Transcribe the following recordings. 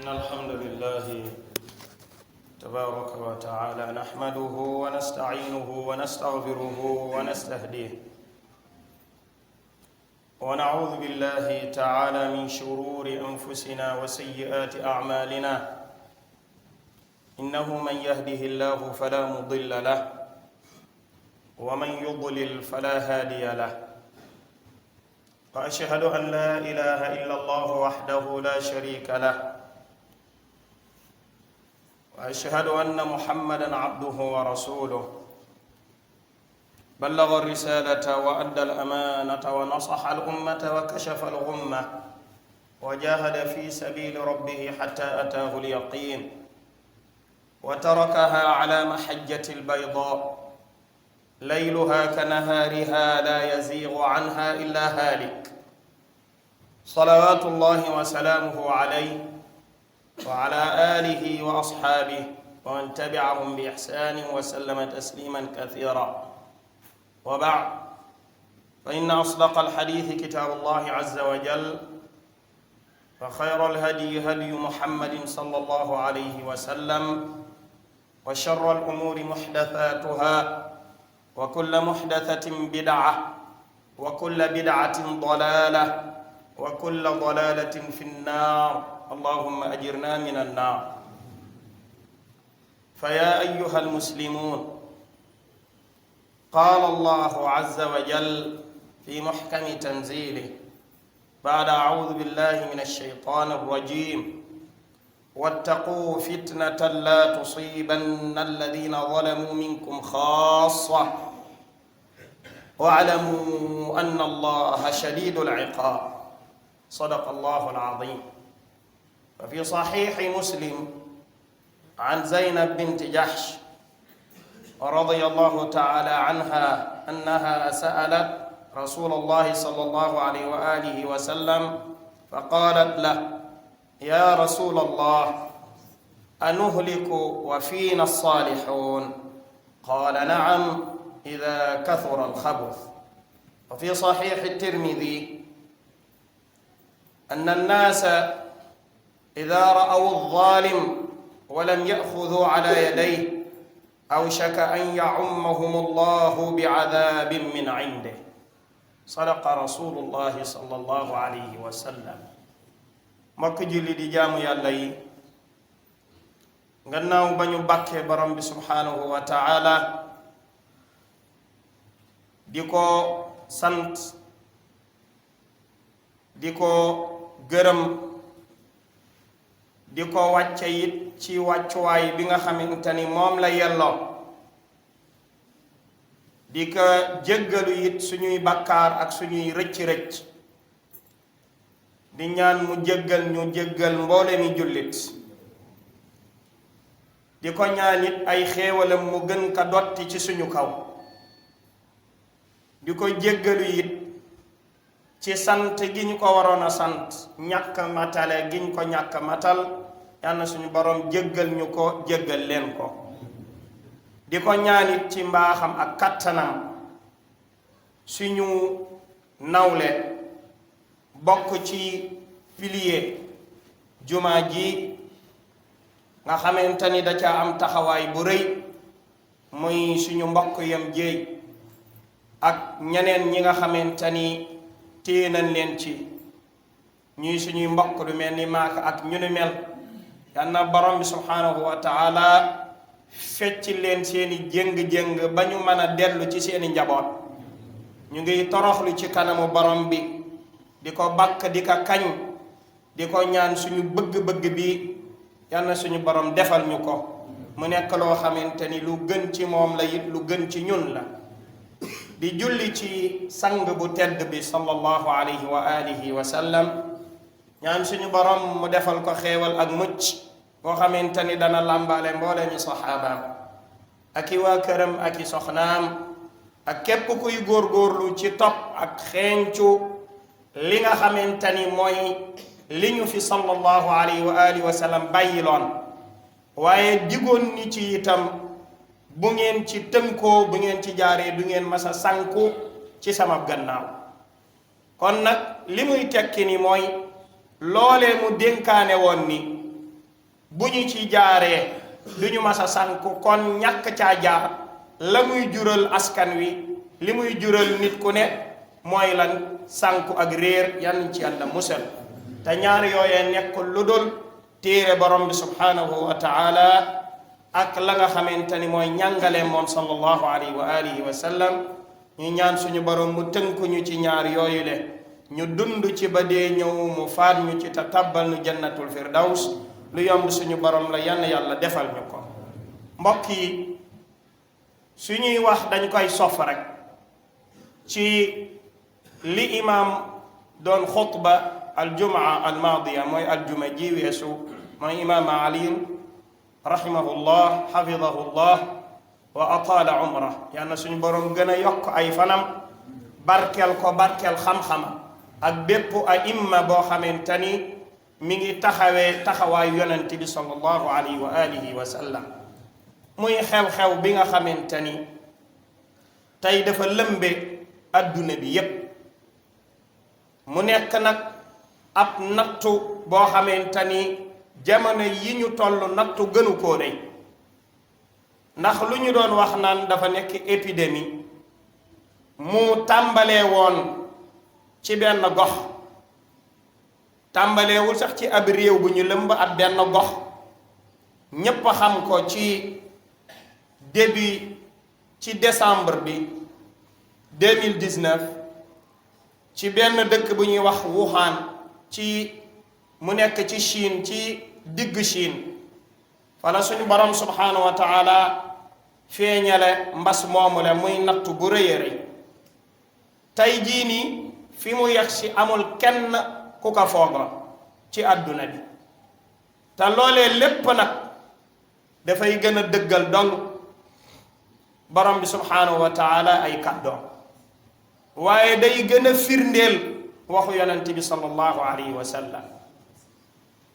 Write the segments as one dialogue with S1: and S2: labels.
S1: إن الحمد لله تبارك وتعالى نحمده ونستعينه ونستغفره ونستهديه ونعوذ بالله تعالى من شرور أنفسنا وسيئات أعمالنا إنه من يهده الله فلا مضل له ومن يضلل فلا هادي له وأشهد أن لا إله إلا الله وحده لا شريك له وأشهد أن محمدًا عبده ورسوله بلغ الرسالة وأدى الأمانة ونصح الأمة وكشف الغمة وجاهد في سبيل ربه حتى أتاه اليقين وتركها على محجة البيضاء ليلها كنهارها لا يزيغ عنها إلا هالك صلوات الله وسلامه عليه وعلى آله وأصحابه ومن تبعهم بإحسان وسلم تسليما كثيرا وبعد فإن أصدق الحديث كتاب الله عز وجل وخير الهدي هدي محمد صلى الله عليه وسلم وشر الأمور محدثاتها وكل محدثة بدعة وكل بدعة ضلالة وكل ضلالة في النار اللهم أجرنا من النار فيا أيها المسلمون قال الله عز وجل في محكم تنزيله بعد أعوذ بالله من الشيطان الرجيم واتقوا فتنة لا تصيبن الذين ظلموا منكم خاصة واعلموا أن الله شديد العقاب صدق الله العظيم وفي صحيح مسلم عن زينب بنت جحش رضي الله تعالى عنها أنها سألت رسول الله صلى الله عليه وآله وسلم فقالت له يا رسول الله أنهلك وفينا الصالحون قال نعم إذا كثر الخبث وفي صحيح الترمذي أن الناس إذا رأوا الظالم ولم يأخذوا على يديه أوشك أن يعمهم الله بعذاب من عنده صدق رسول الله صلى الله عليه وسلم mbokk julli di jaamu yàlla yi gannaaw ba ñu bàkkee borom bi subhaanahu wa taala di ko sant di ko gërëm di ko wàcce it ci wàccuwaay bi nga xamante ni moom la yelloo di ko jéggalu it suñuy bakkaar ak suñuy rëcc-rëcc di ñaan mu jéggal ñu jéggal mboole mi jullit di ko ñaan it ay xéewalam mu gën ka dotti ci suñu kaw di ko jéggalu it ci sant gi ñu ko waroon a sant ñàkk matale gi ñu ko ñàkk matal yal na suñu borom jéggal ñu ko jéggal leen ko di ko ñaan it ci mbaaxam ak kattanam suñu nawle bokk ci pilier jumaa ji nga xamante ni da ca am taxawaay bu rëy muy suñu mbokk yam jéey ak ñeneen ñi nga xamante ni téye nañ leen ci ñuy suñuy mbokk lu mel ni maaka ak ñu ni mel yal na borom bi subhaanahu wa taala fecc leen seeni jéng-jéng ba ñu mën a dellu ci seeni njaboot ñu ngi toroxlu ci kanamu borom bi di ko bàkk di ko kañ di ko ñaan suñu bëgg-bëgg bi yal na suñu borom defal ñu ko mu nekk loo xamante ni lu gën ci moom la it lu gën ci ñun la di julli ci sang bu tedd bi sallallahu alayhi wa alihi wa sallam ñaan suñu borom mu defal ko xéewal ak mucc boo xamante ni dana làmbaale mboole mi saxaabaam ak i waa këram ak i soxnaam ak képp kuy góorgóorlu ci topp ak xeeñcu li nga xamante ni mooy li ñu fi sallallahu alayhi wa alihi wa sallam bàyyiloon waaye digoon ni ci itam bu ngeen ci tënkoo bu ngeen ci jaaree du ngeen masa sànku ci sama gannaaw kon nag li muy tekki ni mooy loolee mu dénkaane woon ni bu ñu ci jaaree du ñu mas a sànku kon ñàkk caa jaar la muy jural askan wi li muy jural nit ku ne mooy lan sànku ak réer yan ci yàlla musal te ñaar yooyee nekkul lu dul téere borom bi subhanahu wa taala ak la nga xamante ni mooy ñàngale moom sallallahu alayhi wa alihi wa sallam ñu ñaan suñu borom mu tënkuñu ci ñaar yooyu le ñu dund ci ba dee ñëw mu faat ñu ci te tabbal nu jannatul firdaws lu yomb suñu borom la yann yàlla defal ñu ko mbokk yi suñuy wax dañ koy sof rek ci li imam doon xutba aljumaa almaadiya mooy aljuma ji weesu mooy imam ali rahimahullah xafidahullah wa ataala umra yal na suñu borom gën a yokk ay fanam barkeel ko barkeel xam-xama ak bépp a imma boo xamante ni mi ngi taxawee taxawaayu yonent bi sallallahu alayhi wa alihi wa sallam muy xew-xew bi nga xamante ni tey dafa lëmbe adduna bi yépp mu nekk nag ab nattu boo xamante ni jamono yi ñu toll nattu gënu koo rëy ndax lu ñu doon wax naan dafa nekk épidémie mu tàmbalee woon ci benn gox tàmbaleewul sax ci ab réew bu ñu lëmb ab benn gox ñépp a xam ko ci début ci décembre bi 2019 ci benn dëkk bu ñuy wax Wuhan ci mu nekk ci Chine ci digg Chine wala suñu borom subhanahu wa taala feeñale mbas moomu la muy nattu bu rëy a rëy tey jii nii fi mu yegg si amul kenn ku ko foogoon ci àdduna bi te loolee lépp nag dafay gën a dëggal dong borom bi subhanahu wa taala ay kàddoom waaye day gën a firndeel waxu yonent bi sallallahu alayhi wa sallam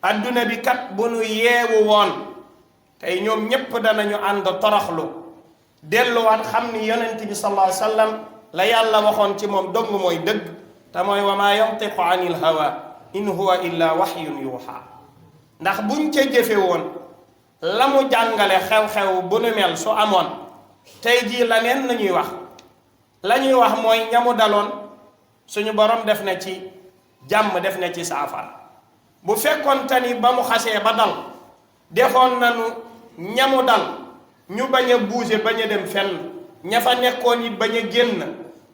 S1: àdduna bi kat bu nu yeewu woon tey ñoom ñépp danañu ànd toroxlu delluwaat xam ni yonent bi sallallahu alayhi wa sallam la yàlla waxoon ci moom dong mooy dëgg te mooy wa maa yantiqu anil hawa in huwa illa waxyun yuuxa ndax buñ ca jëfe woon la mu jàngale xew-xew bu nu mel su amoon tey jii la neen nañuy wax la ñuy wax mooy ñamu daloon suñu borom def na ci jàmm def na ci saafara bu fekkoon tani ba mu xasee ba dal defoon nañu ñamu dal ñu bañ a bouger bañ a dem fenn ña fa nekkoon it bañ a génn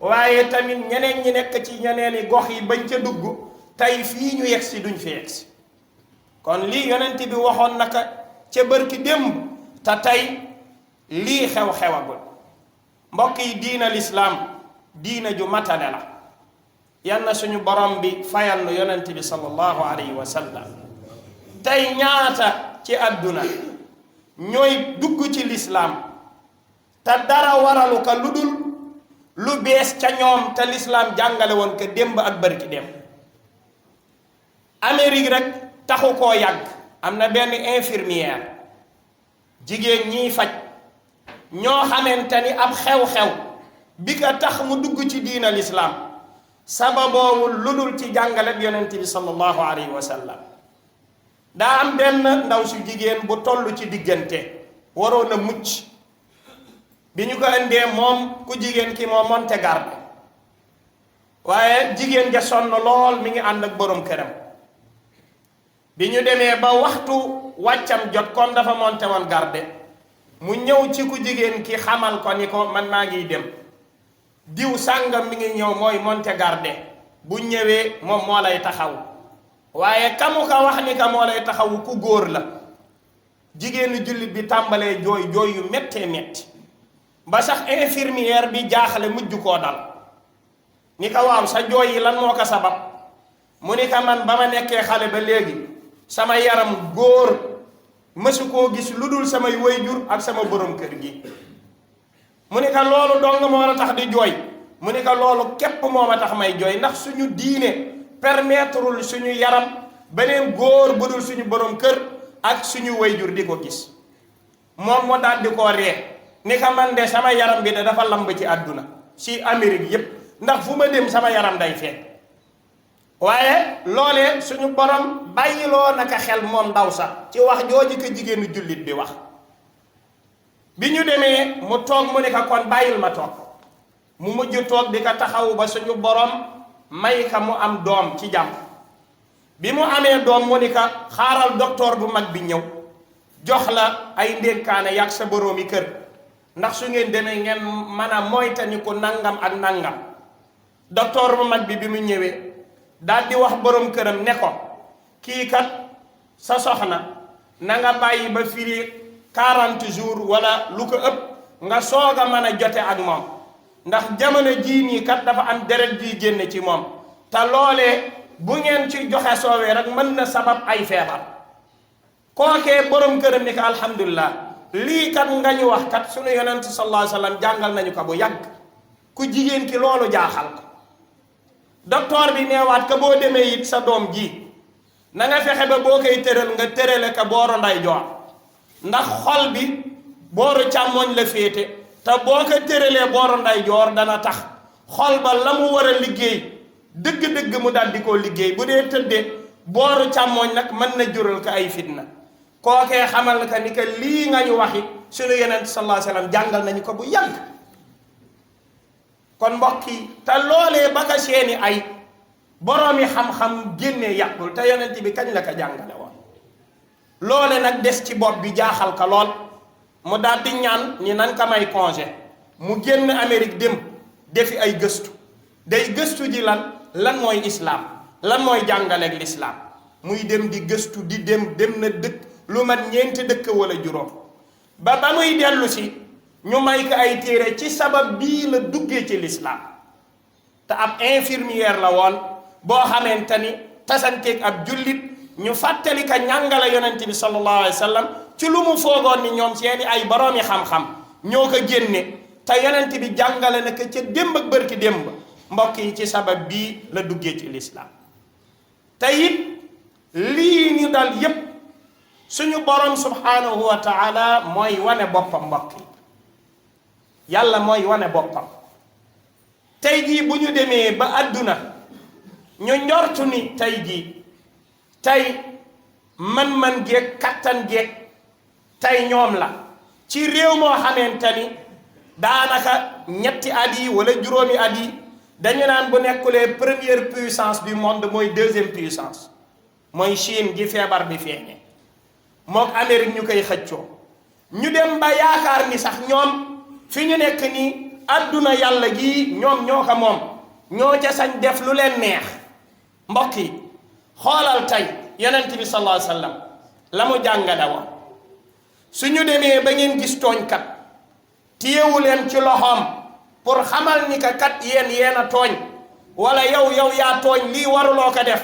S1: waaye tamit ñeneen ñi nekk ci ñeneeni gox yi bañ ca dugg tey fii ñu yegsi duñ fi yegsi kon lii yonent bi waxoon naka ca bërki démb te tey lii xew-xewagul mbokk yi diina lislaam diina ju matale la yal na suñu borom bi fayal nu yonent bi sallallahu alayhi wa sallam tey ñaata ci àdduna ñooy dugg ci lislaam te dara waralu ko lu dul lu bees ca ñoom te lislaam jàngale woon ko démb ak bërki démb Amérique rek taxu koo yàgg am na benn infirmière jigéen ñiy faj ñoo xamante ni ab xew-xew bi ko tax mu dugg ci diina lislaam sababoowul lu dul ci jàngale bi yonent bi sallallahu alayhi wa sallam daa am benn ndaw su jigéen bu toll ci diggante waroon a mucc bi ñu ko indee moom ku jigéen ki moo monte garde waaye jigéen ja sonn lool mi ngi ànd ak borom këram bi ñu demee ba waxtu wàccam jot kon dafa monte woon garde mu ñëw ci ku jigéen ki xamal ko ni ko man maa ngiy dem diw sàngam mi ngi ñëw mooy monte garde bu ñëwee moom moo lay taxaw waaye kamu ka wax ni ka moo lay taxawu ku góor la jigéenu jullit bi tàmbalee jooy jooy yu méttee métti ba sax infirmière bi jaaxle mujj koo dal ni ka waaw sa jooy yi lan moo ko sabab mu ni ka man ba ma nekkee xale ba léegi sama yaram góor mësu koo gis lu dul samay wayjur ak sama borom kër gi mu ni ka loolu dong moo la tax di jooy mu ni ka loolu képp moo ma tax may jooy ndax suñu diine permettrewul suñu yaram beneen góor bu dul suñu borom kër ak suñu wayjur di ko gis moom moo daal di koo ree ni ka man de sama yaram bi de dafa lamb ci àdduna si Amérique yépp ndax fu ma dem sama yaram day feeñ waaye loolee suñu borom bàyyiloo naka xel moom ndaw sax ci wax jooju ko jigéenu jullit bi wax. bi ñu demee mu toog mu ne ko kon bàyyil ma toog mu mujj toog di ko taxaw ba suñu borom may ka mu am doom ci jàmm. bi mu amee doom mu ni ko xaaral docteur bu mag bi ñëw jox la ay ndénkaane yàgg sa boroomi kër ndax su ngeen demee ngeen mën a moytandiku nangam ak nangam. docteur bu mag bi mu ñëwee daal di wax borom këram ne ko kii kat sa soxna na nga bàyyi ba firi 40 jours wala lu ko ëpp nga soog a mën a jote ak moom ndax jamono jii nii kat dafa am deret juy génne ci moom te loolee bu ngeen ci joxe soowee rek mën na sabab ay feebar. kookee borom këram ni ko alhamdulilah lii kat nga ñu wax kat sunu yonent sallallahu alayhi wa sallam jàngal nañu ko bu yàgg ku jigéen ki loolu jaaxal ko. docteur bi neewaat ka boo demee it sa doom ji na nga fexe ba boo koy tëral nga tërale ka booru ndeyjoor ndax xol bi booru càmmoñ la féete te boo ko tëralee booru ndeyjoor dana tax xol ba la mu war a liggéey dëgg-dëgg mu daal di koo liggéey bu dee tëddee booru càmmoñ nag mën na jural ko ay fitna. kookee xamal ka ni que lii nga ñu waxi sunu yonent sallallahu alayhi wa sallam jàngal nañu ko bu yàgg. kon mbokk yi te loolee ba ka seeni ay boroomi xam-xam génnee yàqul te yonent bi kañ la ko jàngale woon. loole nag des ci bopp bi jaaxal ka lool mu daal di ñaan ni nan ka may congé mu génn Amérique dem defi ay gëstu day gëstu ji lan mooy islaam lan mooy jàngaleeg lislaam muy dem di gëstu di dem na dëkk lu mat ñeenti dëkk wala juróom ba muy dellu si ñu may ko ay téere ci sabab bii la duggee ci lislaam te ab infirmière la woon boo xamante ni tasanteeg ab jullit ñu fàttali ka ñàngala yonent bi sallallahu alayhi wa sallam ci lu mu foogoon ni ñoom seeni ay boroomi xam-xam ñoo ko génne te yonent bi jàngale na ko ca démb ak bërki démb mbokk yi ci sabab bii la duggee ci lislaam te it lii ñu dal yépp suñu borom subhanahu wa taala mooy wane boppam mbokk yi yàlla mooy wane boppam. tey jii bu ñu demee ba àdduna ñu njortu ni tey man-man geeg kattan geeg tey ñoom la ci réew moo xamante ni daanaka ñetti at yi wala juróomi at yi dañu naan bu nekkulee première puissance du monde mooy deuxième puissance mooy Chine gi feebar bi feeñee mook Amérique ñu koy xëccoo ñu dem ba yaakaar ni sax ñoom fi ñu nekk nii adduna yàlla gii ñoom ñoo ko moom ñoo ca sañ def lu leen neex. mbokk yi xoolal tey yonent bi sallallahu alayhi wa sallam la mu jàngale woon su ñu demee ba ngeen gis tooñkat téyewu leen ci loxoom pour xamal ni ka kat yéen a tooñ wala yow yaa tooñ lii waruloo ko def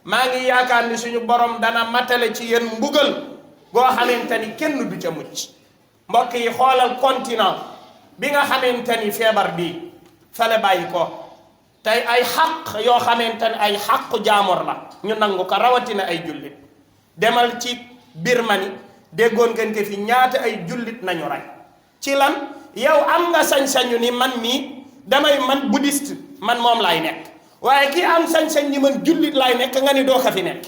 S1: maa ngi yaakaar ni suñu borom dana matale ci yéen mbugal boo xamante ni kenn du ca mucc. mbokk yi xoolal continent bi nga xamante ni feebar bii fale bàyyi ko tey ay xaq yoo xamante ni ay xaqu jaamur la ñu nangu ko rawatina ay jullit demal ci Birmanie déggoon ngeen ko fi ñaata ay jullit nañu rey ci lan yow am nga sañ-sañu ni man mii man bouddhiste man moom laay nekk waaye kii am sañ-sañ ni man jullit laay nekk nga ni doo ko fi nekk.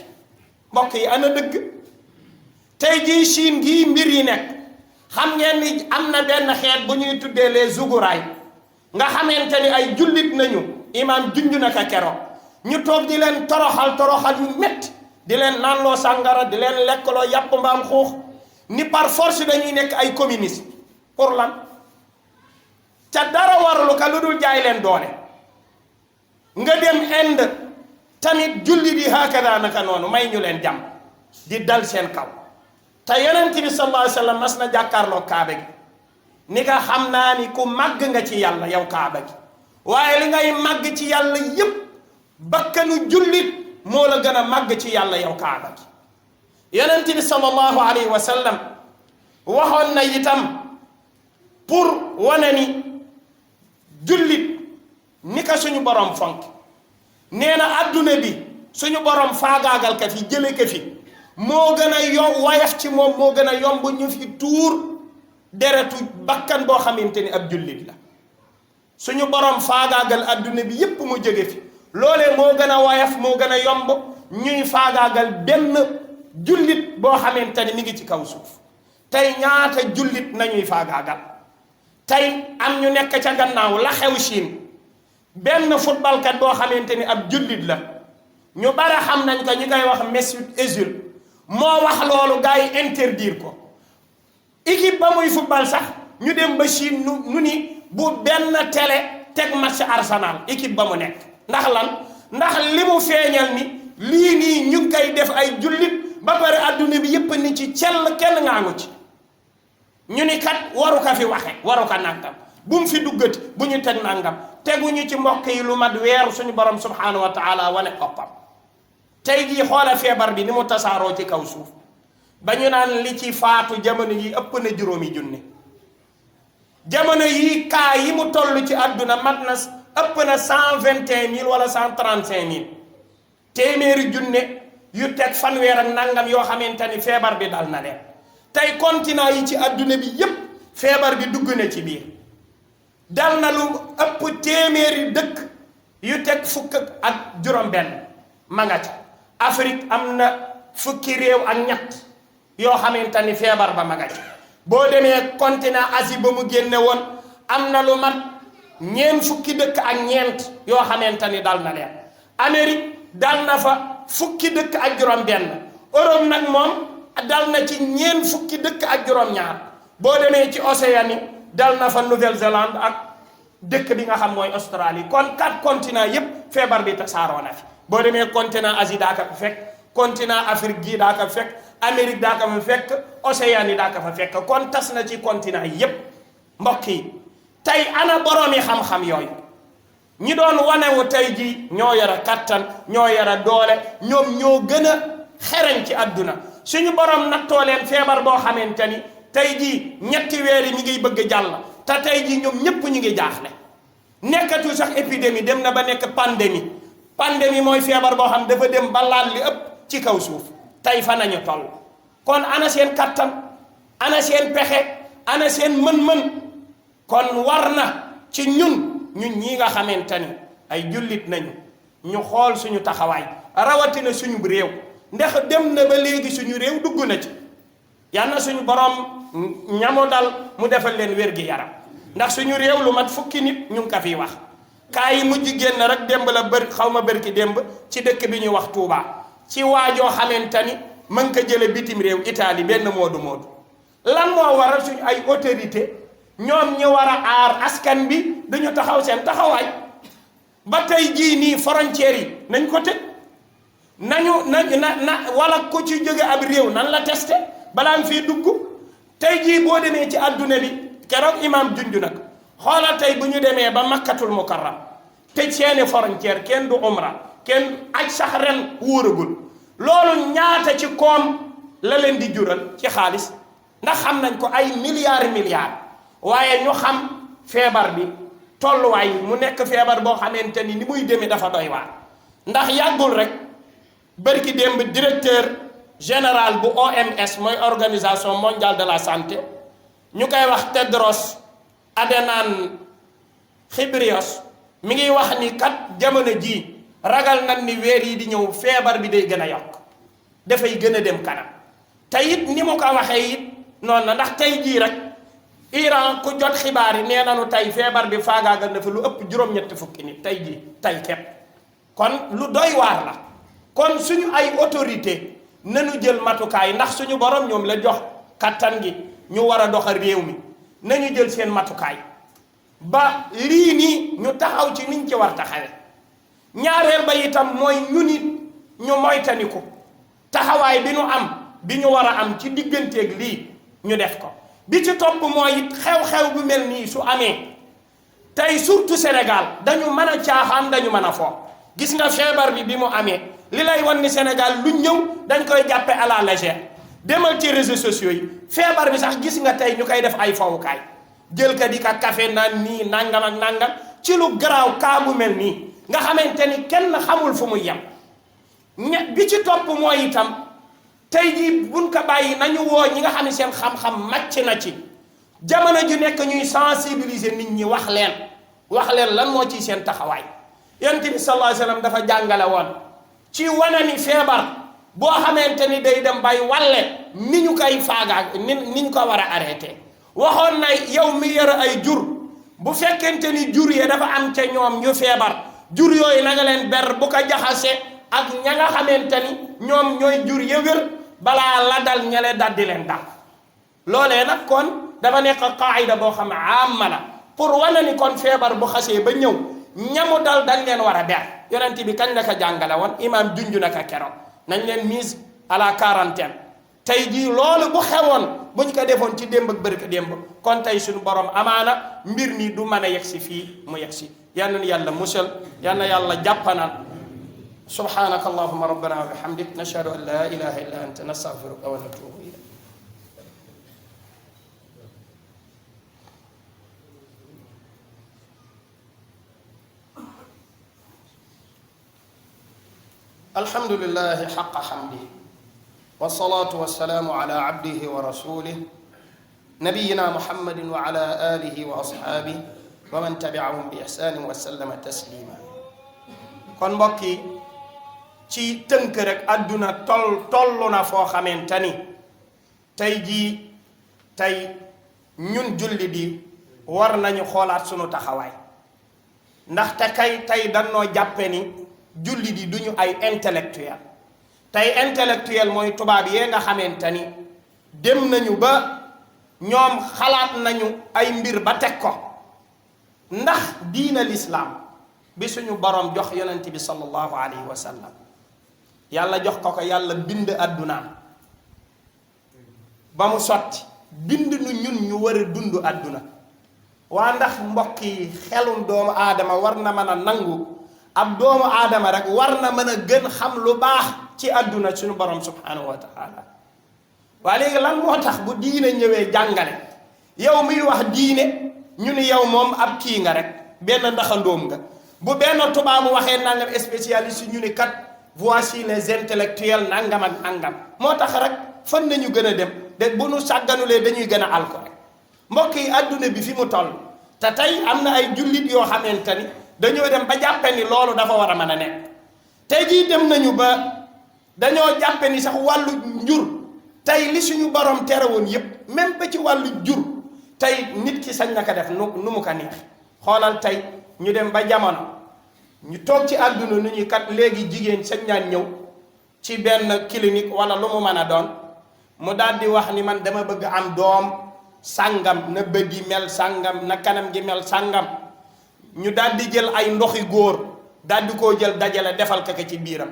S1: mbokk yi ana dëgg tey jii Chine gii mbir yi nekk xam ngeen ni am na benn xeet bu ñuy tuddee les Ouïghours nga xamante ni ay jullit nañu imaam junj na ko keroog ñu toog di leen toroxal yu métti di leen naanloo sàngara di leen lekkaloo yàpp mbaam xuux ni par force dañuy nekk ay communiste pour lan ca dara warulu ka lu dul jaay leen doole. nga dem Inde tamit jullit yi hakada naka noonu may ñu leen jàmm di dal seen kaw te yonent bi sallallahu alayhi wa sallam mas na jàkkaarloo kaaba gi ni nga xam naa ni ku màgg nga ci yàlla yow kaaba gi waaye li ngay màgg ci yàlla yépp bakkanu jullit moo la gën a màgg ci yàlla yow kaaba gi. yonent bi sallallahu alayhi wa sallam waxoon na itam pour wane ni jullit ni ka suñu borom fonk nee na adduna bi suñu borom faagaagal ka fi jële ka fi moo gën a yomb wayaf ci moom moo gën a yomb ñu fi tuur deretu bakkan boo xamante ni ab jullit la. suñu borom faagaagal adduna bi yépp mu jóge fi loolee moo gën a woyof moo gën a yomb ñuy faagaagal benn jullit boo xamante ni mi ngi ci kaw suuf. tey ñaata jullit nañuy faagaagal tey am ñu nekk ca gannaaw la xew Chine benn footballkat boo xamante ni ab jullit la ñu bare xam nañ ko ñu koy wax Mesut Özil moo wax loolu gars yi interdire ko équipe ba muy football sax ñu dem ba Chine nu ni bu benn télé teg match Arsenal équipe ba mu nekk ndax lan ndax li mu feeñal ni lii nii ñu ngi koy def ay jullit ba pare adduna bi yépp ni ci cell kenn ngaangu ci ñu ni kat waru ka fi waxe waru ka nàngam bu mu fi duggati bu ñu teg nàngam teguñu ci mbokk yi lu mat weer suñu borom subhanahu wa taala wane oppam tey jii xoola feebar bi ni mu tasaaroo ci kaw suuf ba ñu naan li ci faatu jamono yi ëpp na 5,000 jamono yi kaa yi mu toll ci àdduna mat na ëpp na 121 000 wala 135 000 téeméeri junne yu teg fanweer ak nangam yoo xamante ni feebar bi dal na leen tey continent yi ci àdduna bi yépp feebar bi dugg na ci biir dal na lu ëpp téeméeri dëkk yu teg fukk ak juróom-benn ma nga ca Afrique am na fukki réew ak ñett yoo xamante ni feebar ba ma nga ca boo demee continent Asie ba mu génne woon am na lu mat ñeent fukki dëkk ak ñeent yoo xamante ni dal na leen Amérique dal na fa fukki dëkk ak juróom-benn Europe nag moom dal na ci ñeent fukki dëkk ak juróom-ñaar boo demee ci Océanie dal na fa Nouvelle-Zélande ak dëkk bi nga xam mooy Australie kon 4 continents yépp feebar bi tasaaroo na fi boo demee continent Asie daa ko fa fekk continent Afrique gii daa ko fa fekk Amérique daa ko fa fekk Océanie daa ko fa fekk kon tas na ci continent yi yépp mbokk yi tey ana boroomi xam-xam yooyu ñi doon wanewu tey ji ñoo yara kattan ñoo yara doole ñoom ñoo gën a xereñ ci àdduna suñu borom nattoo leen feebar boo xamante ni tey jii ñetti weer yi ñu ngiy bëgg jàll te tey jii ñoom ñépp ñu ngi jaaxle nekkatu sax épidémie dem na ba nekk pandémie mooy feebar boo xam dafa dem ba laal li ëpp ci kaw suuf tey fa nañu toll kon ana seen kattan ana seen pexe ana seen mën-mën kon war na ci ñun ñii nga xamante ni ay jullit nañu ñu xool suñu taxawaay rawatina suñu réew ndax dem na ba léegi suñu réew dugg na ci yal na suñu borom ñamo dal mu defal leen wér gi yaram ndax suñu réew lu mat fukki nit ñu ngi ko fiy wax kaa yi mujj génn rek démb la xaw ma bërki démb ci dëkk bi ñuy wax Touba ci waajoo xamante ni mën ko jële bitim réew Italie benn moodu lan moo waral suñu ay autorité ñoom ñi war a aar askan bi dañu taxaw seen taxawaay ba tey jii nii frontières yi nañ ko tëj wala ku ci jóge ab réew nan la testé balaa fii dugg tey jii boo demee ci adduna bi keroog imam junj nag xoolal tey bu ñu demee ba makkatul mukarram tëj seeni frontière kenn du umra kenn aj sax ren wóoragul loolu ñaata ci koom la leen di jural ci xaalis ndax xam nañ ko ay milliards waaye ñu xam feebar bi tolluwaay mu nekk feebar boo xamante ni muy demee dafa doy waar ndax yàggul rek bërki démb directeur général bu OMS mooy organisation mondiale de la santé ñu koy wax Tedros Adhanom Ghebreyesus mi ngi wax ni kat jamono ji ragal nag ni weer yi di ñëw feebar bi day gën a yokk dafay gën a dem kanam te it ni mu ko waxee it noonu na ndax tey jii rek Iran ku jot xibaar yi nee nañu tey feebar bi faagaagal na fa lu ëpp juróom-ñetti fukki nit tey jii tey képp kon lu doy waar la kon suñu ay autorité nañu jël matukaay ndax suñu borom ñoom la jox kattan gi ñu war a doxal réew mi nañu jël seen matukaay ba lii nii ñu taxaw ci niñ ci war taxawe ñaareel ba itam mooy ñu nit ñu moytaniku taxawaay bi ñu am bi ñu war a am ci digganteeg lii ñu def ko bi ci topp mooy it xew-xew bu mel nii su amee tey surtout Sénégal dañu mën a caaxaan dañu mën a fo gis nga feebar bi mu amee li lay wan ni Sénégal lu ñëw dañ koy jàppe à la légère demal ci réseaux sociaux yi feebar bi sax gis nga tey ñu koy def ay fawukaay jël ka di ka café naan nii nangam ak nangam ci lu garaaw kaa bu mel nii nga xamante ni kenn xamul fu muy yem bi ci topp mooy itam tey jii buñ ko bàyyi nañu woo ñi nga xam ne seen xam-xam màcc na ci jamono ju nekk ñuy sensibiliser nit ñi wax leen lan moo ci seen taxawaay yonent bi sallallahu alayhi wasallam dafa jàngale woon ci wane ni feebar boo xamante ni day dem bay walle ni ñu koy faagaag ni ñu ko war a arrêté waxoon na yow mi yore ay jur bu fekkente ni jur yi dafa am ca ñoom ñu feebar jur yooyu na nga leen ber bu ko jaxase ak ña nga xamante ni ñoom ñooy jur ya wér balaa la dal ñale dal di leen dal loolee nag kon dafa nekk qaayida boo xam ne amma la pour wane ni kon feebar bu xasee ba ñëw ñamu dal dañ leen war a ber yonent bi kañ la ko jàngale woon imaam junj na ko keroog nañ leen mise à la quarantaine tey jii loolu bu xewoon buñ ko defoon ci démb ak bërka démb kon tey suñu borom amaana mbir mi du mën a yegg si fii mu yegg si yal na yàlla musal yal na yàlla jàppanal subhanaka allahumma rabbana wa bihamdik nashhadu an la ilaha illa anta nastaghfiruka wa natubu ilayk alhamdulillahi haqqa hamdihi wassalatu wassalamu ala abdihi wa rasulihi nabiyina muhammadin wa ala alihi wa ashabihi wa man tabi'ahum bi ihsanin wa sallama taslima kon mbokk yi ci tënk rek àdduna tollu na foo xamante ni tey jii tey ñun julli di war nañu xoolaat sunu taxawaay ndaxte tey dañoo jàppe ni julli di duñu ay intellectuel tey intellectuel mooy tubaab yee nga xamante ni dem nañu ba ñoom xalaat nañu ay mbir ba teg ko ndax diina lislaam bi suñu borom jox yonent bi sallallahu alayhi wa sallam yàlla jox ko yàlla bind àddunaam ba mu sotti bind nu ñun ñu war a dund àdduna waa ndax mbokk yi xelum doomu aadama war na mën a nangu ab doomu aadama rek war na mën a gën xam lu baax ci àdduna suñu borom subhanahu wa taala waa léegi lan moo tax bu diine ñëwee jàngale yow miy wax diine ñu ni yow moom ab kii nga rek benn ndaxandoom nga bu benn tubaabu waxee nangam spécialiste ñu ni kat voici les intellectuels nangam ak nangam moo tax rek fan nañu gën a dem de bu nu sàgganulee dañuy gën a alko rek mbokk yi àdduna bi fi mu toll te tey am na ay jullit yoo xamante ni dañoo dem ba jàppe ni loolu dafa war a mën a nekk tey jii dem nañu ba dañoo jàppe ni sax wàllu njur tey li suñu borom tere woon yépp même ba ci wàllu jur tey nit ki sañ na ko def nu mu ko neex xoolal tey ñu dem ba jamono ñu toog ci àdduna nu ñuy kat léegi jigéen sañ naan ñëw ci benn clinique wala lu mu mën a doon mu daal di wax ni man dama bëgg am doom sàngam na bët yi mel sàngam na kanam gi mel sàngam ñu daal di jël ay ndoxi góor daal di koo jël dajale defal ko ci biiram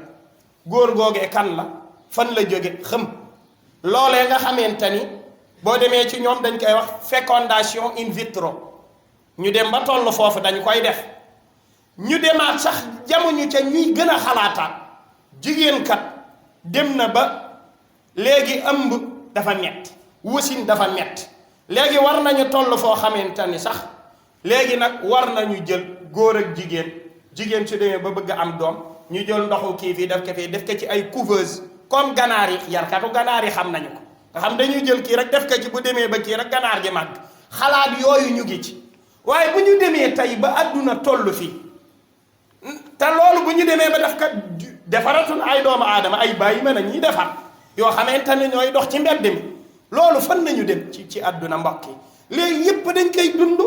S1: góor googee kan la fan la jóge xëm loolee nga xamante ni boo demee ci ñoom dañ koy wax fécondation in vitro ñu dem ba toll foofu dañ koy def ñu demaat sax jamono ca ñuy gën a xalaataat jigéen kat dem na ba léegi ëmb dafa metti wasin dafa metti léegi war nañu toll foo xamante ni sax léegi nag war nañu jël góor ak jigéen su demee ba bëgg am doom ñu jël ndoxu kii fii def ko ci ay couveuse comme ganaar yi yarkatu ganaar yi xam nañu ko nga xam dañuy jël kii rek def ko ci bu demee ba kii rek ganaar gi màgg xalaat yooyu ñu ngi ci waaye bu ñu demee tey ba àdduna toll fii te loolu bu ñu demee ba def kat defaratul ay doomu aadama ay bàyyi mën a ñuy defar yoo xamante ne ñooy dox ci mbedd mi loolu fan nañu dem ci àdduna mbokk yi léegi yépp dañ koy dund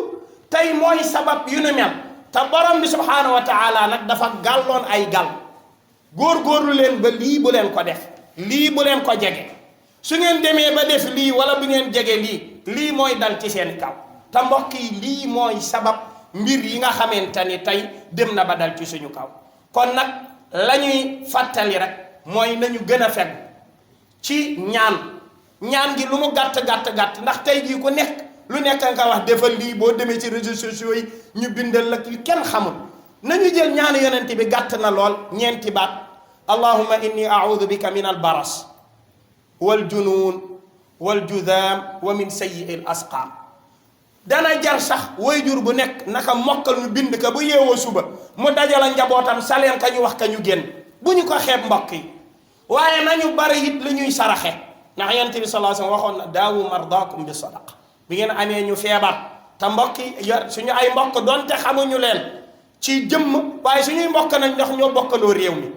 S1: tey mooy sabab yu nu mel te borom bi subhaanahu wa taala nag dafa gàlloon ay gàll góor-góorlu leen ba lii bu leen ko def lii bu leen ko jege su ngeen demee ba def lii wala bu ngeen jege lii mooy dal ci seen kaw te mbokk yi lii mooy sabab mbir yi nga xamante ni tey dem na ba dal ci suñu kaw kon nag la ñuy fàttali rek mooy nañu gën a fekk ci ñaan gi lu mu gàtt ndax tey jii ku nekk lu nekk nga wax defal lii boo demee ci réseaux sociaux yi ñu bindal la yu kenn xamul nañu jël ñaanu yonent bi gàtt na lool ñeenti baat allahumma inni a'udhu bika min al baras wal junun wal judam wa min sayyi'il asqam dana jar sax waajur bu nekk naka mokkal ñu bind ka bu yeewoo suba mu dajala njabootam saleen ka ñu wax ka ñu génn bu ñu ko xeeb mbokk yi waaye nañu bari it lu ñuy saraxe ndax yonent bi sallallahu alayhi wasallam waxoon na daawu mardaakum bi sadaqa bi ngeen amee ñu feebar te mbokk yi suñu ay mbokk doonte xamuñu leen ci jëmm waaye suñuy mbokk nañ ndax ñoo bokkandoo réew mi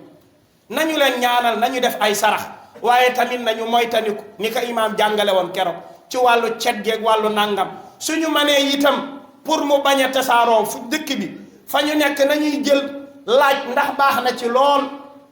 S1: nañu leen ñaanal nañu def ay sarax waaye tamit nañu moytandiku ni ko imaam jàngale woon keroog ci wàllu cet geeg wàllu nangam suñu mënee itam pour mu bañ a tasaaroo fu dëkk bi fa ñu nekk nañuy jël laaj ndax baax na ci lool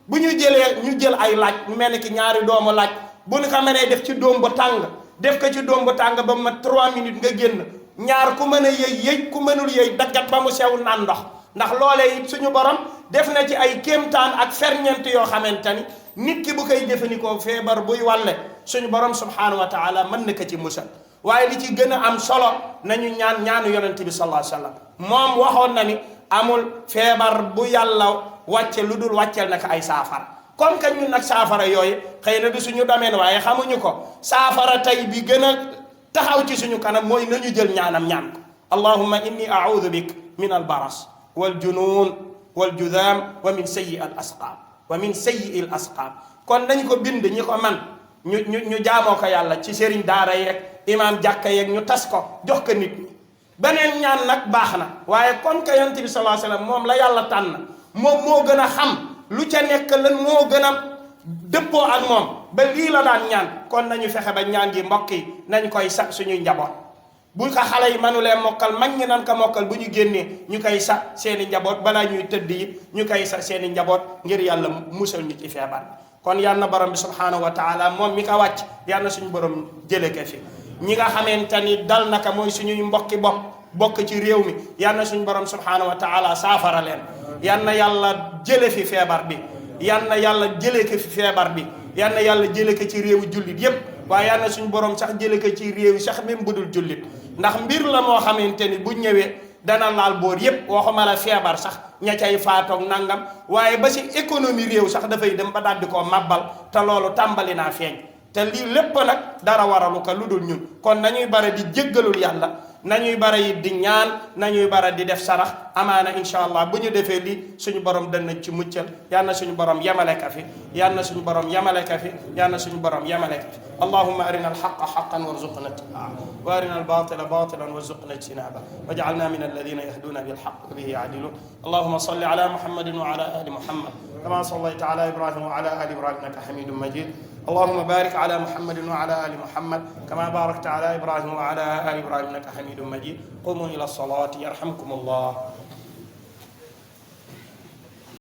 S1: bu ñu jëlee ñu jël ay laaj mu mel ni ki ñaari doomu laaj bu ñu ko mënee def ci doom bu tàng def ko ci doom bu tàng ba mu mat 3 minutes nga génn ñaar ku mën a yëy ku mënul yëy daggat ba mu sew naan ndox ndax loolee it suñu borom def na ci ay kéemtaan ak ferñeent yoo xamante ni nit ki bu koy jëfandikoo feebar buy wàlle suñu borom subhanahu wa taala mën na ko ci musal waaye li ci gën a am solo nañu ñaanu yonente bi sallallahu alayhi wa sallam moom waxoon na ni amul feebar bu yàlla wàcce lu dul wàccel na ko ay saafara comme que ñun nag saafara yooyu xëy na du suñu domaine waaye xamuñu ko saafara tey bi gën a taxaw ci suñu kanam mooy nañu jël ñaan ko allahumma inni a'udhu bik min al baras wal junun wal judam wa min sayyi al asqam kon nañ ko bind ñi ko man ñu jaamoo ko yàlla ci sëriñ daara yeeg imaam jàkka yeeg ñu tas ko jox ko nit ñi beneen ñaan nag baax na waaye comme que yonent bi sallallahu alayhi wasallam moom la yàlla tànn moom moo gën a xam lu ca nekk lan moo gën a dëppoo ak moom ba lii la daan ñaan kon nañu fexe ba ñaan gi mbokk yi nañ koy sax suñuy njaboot bu ko xale yi manulee mokkal mag ñi nan ko mokkal bu ñu génnee ñu koy sax seeni njaboot balaa ñuy tëdd yi ñu koy sax seeni njaboot ngir yàlla musal ñu ci feebar kon yal na borom bi subhanahu wa taala moom mi ko wàcc yal na suñu borom jële ko fi ñi nga xamante ni dal naka mooy suñuy mbokki bokk ci réew mi yal na suñu borom subhanahu wa taala saafara leen yal na yàlla jële fi feebar bi yal na yàlla jële ko fi feebar bi yal na yàlla jële ko ci réewu jullit yépp waaye yal na suñu borom sax jële ko ci réew yi sax même budul jullit ndax mbir la moo xamante ni bu ñëwee dana laal boor yépp waxuma la feebar sax ña cay faatoog nangam waaye ba si économie réew sax dafay dem ba daal di koo màbbal te loolu tàmbali naa feeñ te lii lépp nag dara waralu ko lu dul ñun kon nañuy bare di jéggalul yàlla nañuy bare yi di ñaan nañuy bare di def sarax amaana insha allah bu ñu defee lii suñu borom dana ci muccal yal na suñu borom yamale ka fi yal na suñu borom yamale ka fi yal na suñu borom yamale ka fi allahumma arina alhaqa haqqan warzuqna ittibaa wa arina albatila batilan warzuqna ijtinaba waj'alna min alladhina yahduna bilhaqq bihi ya'dilun allahumma salli ala muhammadin wa ala ali muhammad kama sallayta ala ibrahim wa ala ali ibrahim innaka hamidum majid اللهم بارك على محمد وعلى آل محمد كما باركت على إبراهيم وعلى آل إبراهيم إنك حميد مجيد قوموا إلى الصلاة يرحمكم الله